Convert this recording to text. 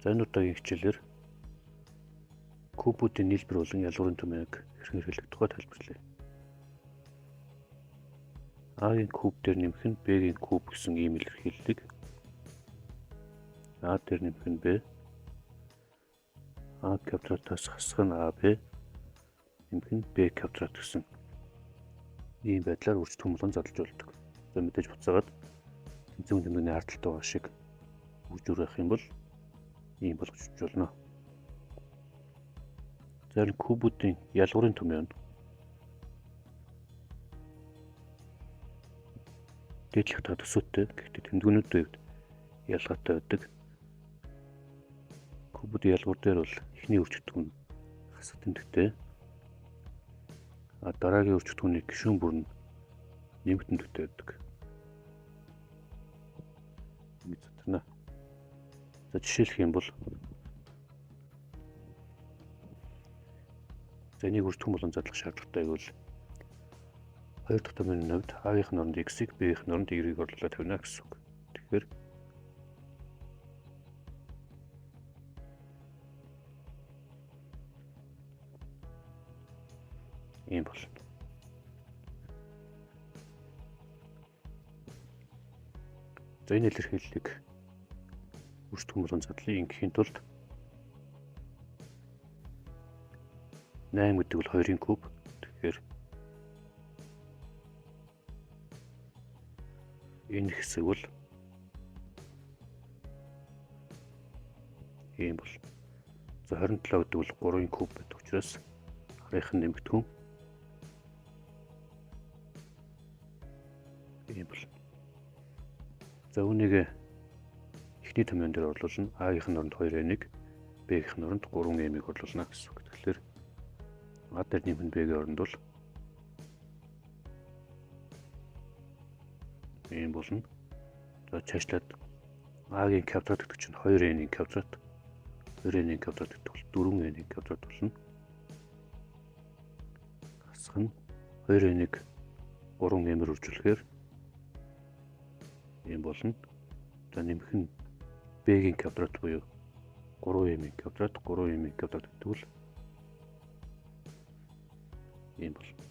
За энэ удаагийн хичээлээр кубүүдийн нийлбэр болон ялгуурын томьёог хэрхэн хэрэглэх тухай тайлбарлая. А-гийн куб дээр нэмэх нь Б-гийн куб гэсэн ийм илэрхийллийг А дээр нэмэх нь Б, А квадратаас хасах нь АБ, нэмэх нь Б квадрат гэсэн ийм байдлаар үржих томлон задлж болдог. За мэдээж буцаагаад тэнцвэр тэмдэгний ардталтай байгаа шиг үржүүр байх юм бол ийм болгож болно. За кубүүдийн ялгуурын томьёо нь дээдлэх та төсөөтэй, гэхдээ тэмдгүүнүүдийн хувьд ялгаатай байдаг. Кубүүдийн ялгуур дээр бол эхний үржигдэхүүн хасах тэмдэгтэй, дараагийн үржигдэхүүний гишүүн бүр нь нэмэх тэмдэгтэй байдаг. Ингэж задарна. За жишээлх юм бол энийг үржигдэх болон задлах шаардлагатай гэвэл хоёр дахь томьёоны хувьд А-гийн оронд X-ийг, B-ийн оронд Y-ийг орлуулад тавина гэсэн үг. Тэгэхээр ийм болно. За энэ илэрхийллийг үржигдэх болон задлыг ингэхийн тулд 8 гэдэг бол 2-ын куб. Тэгэхээр энэ хэсэг бол ийм бол. За 27 гэдэг бол 3-ын куб гэдэг учраас харийнх нь нэмэгдэхүүн ийм бол. За үүнийг эхний томьёон дээр орлуулна. А-гийн оронд 2n-ийг, Б-гийн оронд 3m-ийг орлуулна гэсэн үг. Тэгэхээр А дээр нэмэх нь Б-гийн оронд бол ийм болно. За цаашлаад А-гийн квадрат гэдэг чинь 2n-ийн квадрат, 2n-ийн квадрат гэдэг бол 4n-ийн квадрат болно. Хасах нь 2n-ийг 3m-ээр үржүүлэхээр ийм болно. За нэмэх нь Б-гийн квадрат буюу 3m-ийн квадрат, 3m-ийн квадрат гэдэг бол ийм болно.